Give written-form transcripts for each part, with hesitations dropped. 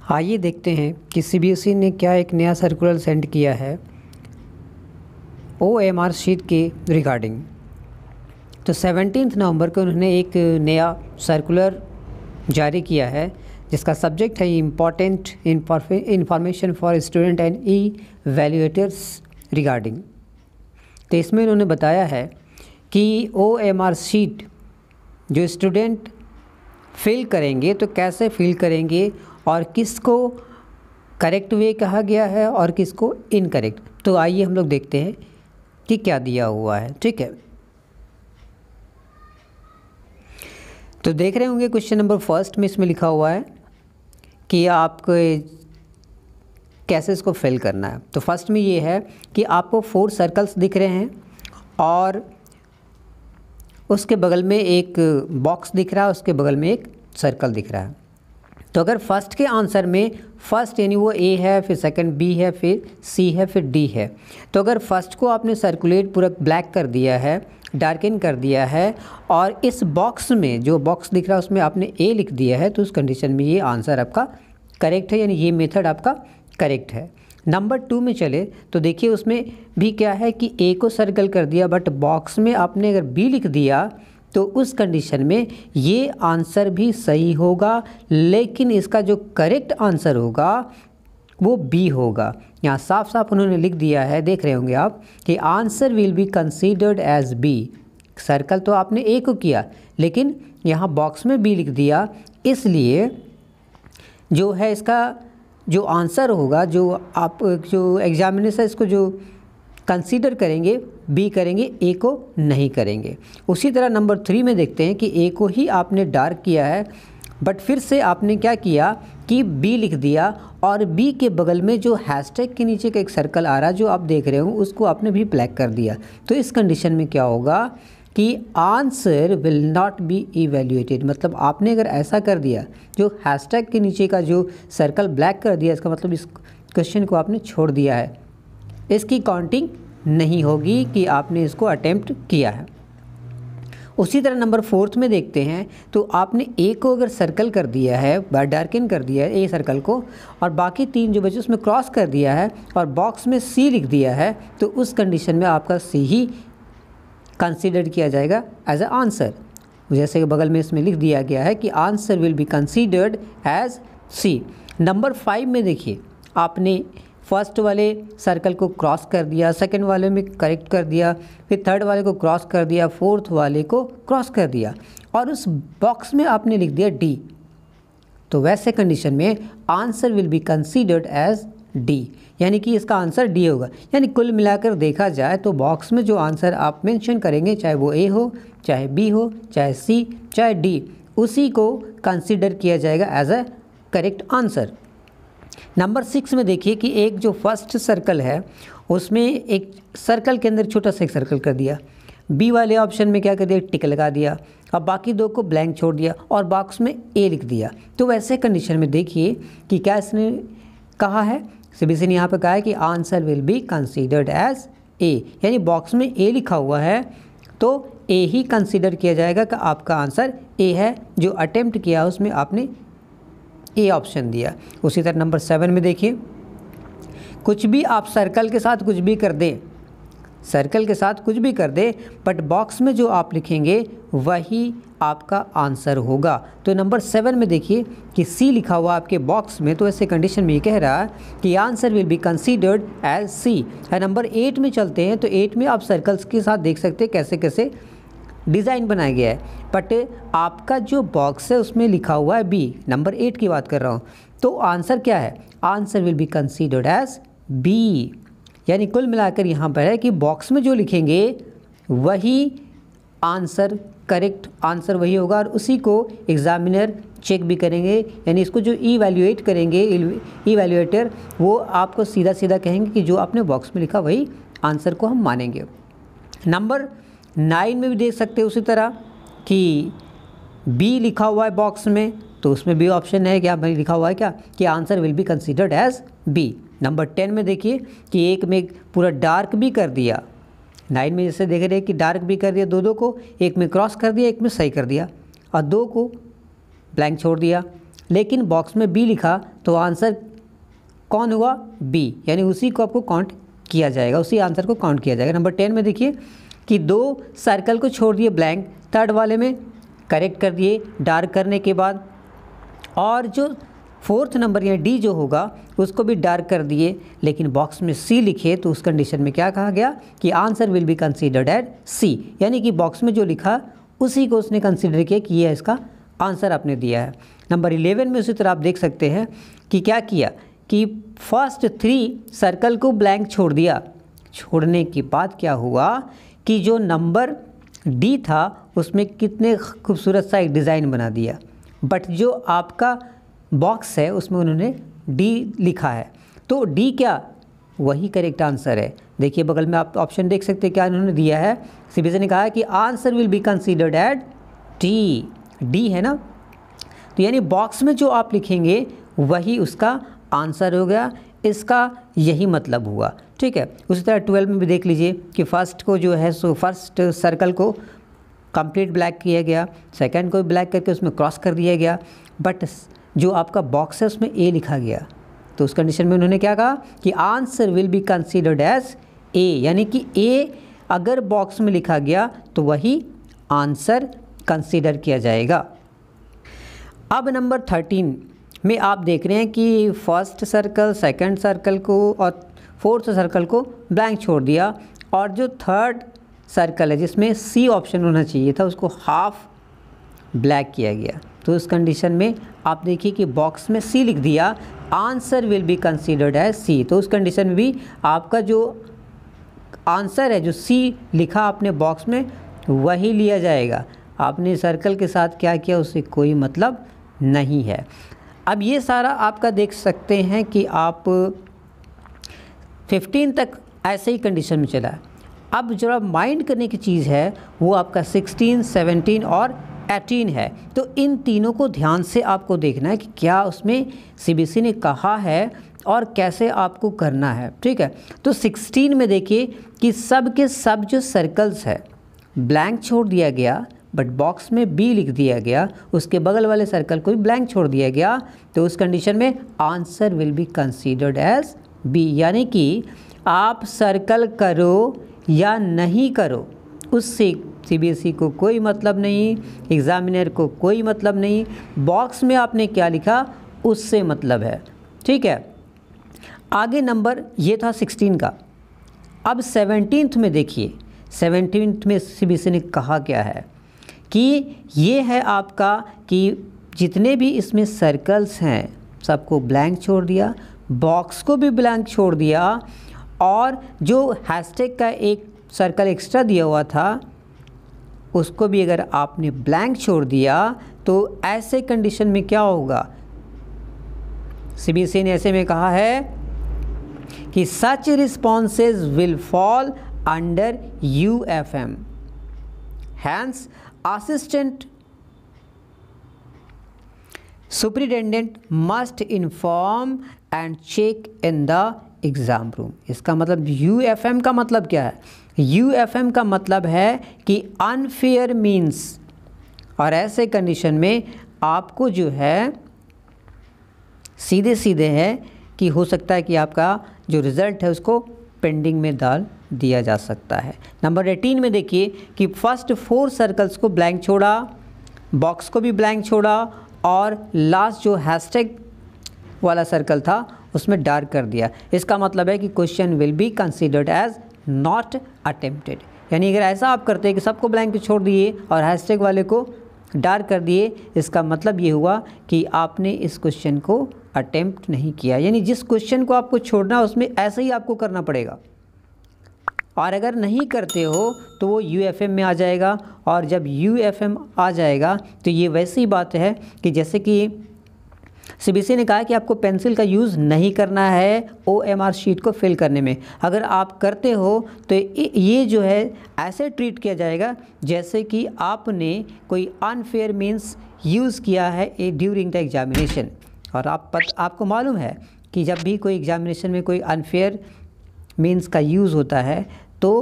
आइए देखते हैं कि सीबीएसई ने क्या एक नया सर्कुलर सेंड किया है ओएमआर शीट के रिगार्डिंग। तो 17 नवंबर को उन्होंने एक नया सर्कुलर जारी किया है जिसका सब्जेक्ट है important information for student and evaluators regarding. तो इसमें उन्होंने बताया है कि ओएमआर शीट जो स्टूडेंट फिल करेंगे तो कैसे फिल करेंगे और किसको करेक्ट वे कहा गया है और किसको इनकरेक्ट। तो आइए हम लोग देखते हैं कि क्या दिया हुआ है। ठीक है, तो देख रहे होंगे क्वेश्चन नंबर फर्स्ट में इसमें लिखा हुआ है कि आपको कैसे इसको फिल करना है। तो फर्स्ट में ये है कि आपको 4 सर्कल्स दिख रहे हैं और उसके बगल में एक बॉक्स दिख रहा है, उसके बगल में एक सर्कल दिख रहा है। तो अगर फर्स्ट के आंसर में फर्स्ट यानी वो ए है, फिर सेकंड बी है, फिर सी है, फिर डी है, तो अगर फर्स्ट को आपने सर्कुलेट पूरा ब्लैक कर दिया है, डार्कन कर दिया है और इस बॉक्स में जो बॉक्स दिख रहा है उसमें आपने ए लिख दिया है, तो उस कंडीशन में ये आंसर आपका करेक्ट है, यानी ये मेथड आपका करेक्ट है। नंबर 2 में चले तो देखिए उसमें भी क्या है कि ए को सर्कल कर दिया बट बॉक्स में आपने अगर बी लिख दिया तो उस कंडीशन में ये आंसर भी सही होगा, लेकिन इसका जो करेक्ट आंसर होगा वो बी होगा। यहाँ साफ साफ उन्होंने लिख दिया है, देख रहे होंगे आप, कि answer will be considered as B. Circle तो आपने ए को किया लेकिन यहाँ बॉक्स में बी लिख दिया, इसलिए जो है इसका जो आंसर होगा, जो एग्जामिनेशन इसको जो कंसीडर करेंगे बी करेंगे, ए को नहीं करेंगे। उसी तरह नंबर 3 में देखते हैं कि ए को ही आपने डार्क किया है बट फिर से आपने क्या किया कि बी लिख दिया और बी के बगल में जो हैशटैग के नीचे का एक सर्कल आ रहा है जो आप देख रहे हो उसको आपने भी ब्लैक कर दिया। तो इस कंडीशन में क्या होगा कि answer will not be evaluated. मतलब आपने अगर ऐसा कर दिया, जो हैशटैग के नीचे का जो सर्कल ब्लैक कर दिया, इसका मतलब इस क्वेश्चन को आपने छोड़ दिया है, इसकी काउंटिंग नहीं होगी कि आपने इसको अटेम्प्ट किया है। उसी तरह नंबर 4 में देखते हैं तो आपने ए को अगर सर्कल कर दिया है, डार्कन कर दिया है ए सर्कल को, और बाकी 3 जो बचे उसमें क्रॉस कर दिया है और बॉक्स में सी लिख दिया है, तो उस कंडीशन में आपका सी ही कंसीडर किया जाएगा एज अ आंसर। जैसे कि बगल में इसमें लिख दिया गया है कि answer will be considered as C. Number 5 में देखिए आपने फर्स्ट वाले सर्कल को क्रॉस कर दिया, सेकंड वाले में करेक्ट कर दिया, फिर थर्ड वाले को क्रॉस कर दिया, फोर्थ वाले को क्रॉस कर दिया और उस बॉक्स में आपने लिख दिया डी। तो वैसे कंडीशन में answer will be considered as D, यानी कि इसका आंसर डी होगा। यानी कुल मिलाकर देखा जाए तो बॉक्स में जो आंसर आप मेंशन करेंगे, चाहे वो ए हो, चाहे बी हो, चाहे सी, चाहे डी, उसी को कंसीडर किया जाएगा as a correct answer. Number 6 में देखिए कि एक जो फर्स्ट सर्कल है उसमें एक सर्कल के अंदर छोटा सा एक सर्कल कर दिया, बी वाले ऑप्शन में क्या कर दिया, टिक लगा दिया, अब बाकी 2 को ब्लैंक छोड़ दिया और बॉक्स में ए लिख दिया। तो वैसे कंडीशन में देखिए कि क्या इसने कहा है, सीबीएसई ने यहाँ पे कहा है कि answer will be considered as A, यानी बॉक्स में ए लिखा हुआ है तो ए ही कंसीडर किया जाएगा कि आपका आंसर ए है, जो अटेम्प्ट किया उसमें आपने ए ऑप्शन दिया। उसी तरह नंबर 7 में देखिए, कुछ भी आप सर्कल के साथ कुछ भी कर दें, सर्कल के साथ कुछ भी कर दे बट बॉक्स में जो आप लिखेंगे वही आपका आंसर होगा। तो नंबर 7 में देखिए कि सी लिखा हुआ आपके बॉक्स में, तो ऐसे कंडीशन में ये कह रहा है कि answer will be considered as C. Number 8 में चलते हैं तो 8 में आप सर्कल्स के साथ देख सकते हैं कैसे कैसे डिज़ाइन बनाया गया है, बट आपका जो बॉक्स है उसमें लिखा हुआ है बी। नंबर 8 की बात कर रहा हूँ, तो आंसर क्या है, answer will be considered as B. यानी कुल मिलाकर यहाँ पर है कि बॉक्स में जो लिखेंगे वही आंसर, करेक्ट आंसर वही होगा और उसी को एग्जामिनर चेक भी करेंगे। यानी इसको जो इवैल्यूएट करेंगे, इवैल्यूएटर, वो आपको सीधा सीधा कहेंगे कि जो आपने बॉक्स में लिखा वही आंसर को हम मानेंगे। नंबर 9 में भी देख सकते हैं उसी तरह कि बी लिखा हुआ है बॉक्स में, तो उसमें बी ऑप्शन है, क्या भाई लिखा हुआ है क्या कि answer will be considered as B. Number 10 में देखिए कि एक में पूरा डार्क भी कर दिया, 9 में जैसे देख रहे हैं कि डार्क भी कर दिया, दो को, एक में क्रॉस कर दिया, एक में सही कर दिया और 2 को ब्लैंक छोड़ दिया। लेकिन बॉक्स में बी लिखा तो आंसर कौन हुआ? बी, यानी उसी को आपको काउंट किया जाएगा, उसी आंसर को काउंट किया जाएगा। नंबर 10 में देखिए कि 2 सर्कल को छोड़ दिए ब्लैंक, थर्ड वाले में करेक्ट कर दिए डार्क करने के बाद, और जो फोर्थ नंबर यानी डी जो होगा उसको भी डार्क कर दिए, लेकिन बॉक्स में सी लिखे तो उस कंडीशन में क्या कहा गया कि answer will be considered as C, यानी कि बॉक्स में जो लिखा उसी को उसने कंसीडर किया कि ये इसका आंसर आपने दिया है। नंबर 11 में उसी तरह आप देख सकते हैं कि क्या किया कि फर्स्ट 3 सर्कल को ब्लैंक छोड़ दिया, छोड़ने के बाद क्या हुआ कि जो नंबर डी था उसमें कितने खूबसूरत सा एक डिज़ाइन बना दिया, बट जो आपका बॉक्स है उसमें उन्होंने डी लिखा है, तो डी क्या वही करेक्ट आंसर है। देखिए बगल में आप ऑप्शन देख सकते हैं क्या उन्होंने दिया है, सीबीएसई ने कहा है कि answer will be considered at D, D है ना, तो यानी बॉक्स में जो आप लिखेंगे वही उसका आंसर हो गया, इसका यही मतलब हुआ। ठीक है, उसी तरह 12 में भी देख लीजिए कि फर्स्ट को जो है सो फर्स्ट सर्कल को कंप्लीट ब्लैक किया गया, सेकंड को ब्लैक करके उसमें क्रॉस कर दिया गया, बट जो आपका बॉक्स है उसमें ए लिखा गया, तो उस कंडीशन में उन्होंने क्या कहा कि answer will be considered as A, यानी कि ए अगर बॉक्स में लिखा गया तो वही आंसर कंसीडर किया जाएगा। अब नंबर 13 में आप देख रहे हैं कि फर्स्ट सर्कल, सेकंड सर्कल को और फोर्थ सर्कल को ब्लैंक छोड़ दिया, और जो थर्ड सर्कल है जिसमें सी ऑप्शन होना चाहिए था उसको हाफ ब्लैक किया गया, तो उस कंडीशन में आप देखिए कि बॉक्स में सी लिख दिया, answer will be considered as C, तो उस कंडीशन में भी आपका जो आंसर है जो सी लिखा आपने बॉक्स में वही लिया जाएगा, आपने सर्कल के साथ क्या किया उससे कोई मतलब नहीं है। अब ये सारा आपका देख सकते हैं कि आप 15 तक ऐसे ही कंडीशन में चला है। अब जरा माइंड करने की चीज़ है वो आपका 16, 17 और 18 है, तो इन तीनों को ध्यान से आपको देखना है कि क्या उसमें सीबीएसई ने कहा है और कैसे आपको करना है। ठीक है, तो 16 में देखिए कि सब के सब जो सर्कल्स है ब्लैंक छोड़ दिया गया, बट बॉक्स में बी लिख दिया गया, उसके बगल वाले सर्कल को भी ब्लैंक छोड़ दिया गया, तो उस कंडीशन में answer will be considered as B, यानी कि आप सर्कल करो या नहीं करो उससे सीबीएसई को कोई मतलब नहीं, एग्जामिनर को कोई मतलब नहीं, बॉक्स में आपने क्या लिखा उससे मतलब है। ठीक है, आगे नंबर ये था 16 का। अब 17th में देखिए, 17th में सीबीएसई ने कहा क्या है कि ये है आपका कि जितने भी इसमें सर्कल्स हैं सबको ब्लैंक छोड़ दिया, बॉक्स को भी ब्लैंक छोड़ दिया, और जो हैशटैग का एक सर्कल एक्स्ट्रा दिया हुआ था उसको भी अगर आपने ब्लैंक छोड़ दिया तो ऐसे कंडीशन में क्या होगा, सीबीएसई ने ऐसे में कहा है कि such responses will fall under UFM, hence assistant superintendent must inform and check in the exam room. इसका मतलब यूएफएम का मतलब क्या है, यूएफएम का मतलब है कि अनफेयर मीन्स, और ऐसे कंडीशन में आपको जो है सीधे सीधे है कि हो सकता है कि आपका जो रिज़ल्ट है उसको पेंडिंग में डाल दिया जा सकता है। नंबर 18 में देखिए कि फर्स्ट 4 सर्कल्स को ब्लैंक छोड़ा, बॉक्स को भी ब्लैंक छोड़ा, और लास्ट जो हैशटैग वाला सर्कल था उसमें डार्क कर दिया। इसका मतलब है कि question will be considered as not attempted, यानी अगर ऐसा आप करते हैं कि सबको ब्लैंक छोड़ दिए और हैशटैग वाले को डार्क कर दिए, इसका मतलब ये हुआ कि आपने इस क्वेश्चन को अटेम्प्ट नहीं किया, यानी जिस क्वेश्चन को आपको छोड़ना उसमें ऐसे ही आपको करना पड़ेगा, और अगर नहीं करते हो तो वो यूएफएम में आ जाएगा, और जब यूएफएम आ जाएगा तो ये वैसी बात है कि जैसे कि सीबीएसई ने कहा कि आपको पेंसिल का यूज़ नहीं करना है ओएमआर शीट को फिल करने में, अगर आप करते हो तो ये जो है ऐसे ट्रीट किया जाएगा जैसे कि आपने कोई अनफेयर मीन्स यूज़ किया है ड्यूरिंग द एग्जामिनेशन। और आपको मालूम है कि जब भी कोई एग्जामिनेशन में कोई अनफेयर मीन्स का यूज़ होता है तो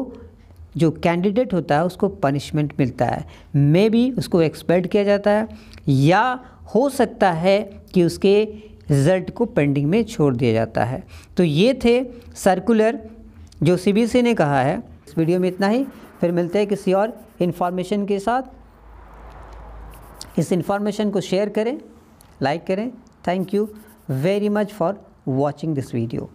जो कैंडिडेट होता है उसको पनिशमेंट मिलता है, मे बी उसको एक्सपेल्ड किया जाता है, या हो सकता है कि उसके रिज़ल्ट को पेंडिंग में छोड़ दिया जाता है। तो ये थे सर्कुलर जो सीबीएसई ने कहा है। इस वीडियो में इतना ही, फिर मिलते हैं किसी और इन्फॉर्मेशन के साथ। इस इन्फॉर्मेशन को शेयर करें, लाइक करें। Thank you very much for watching this video.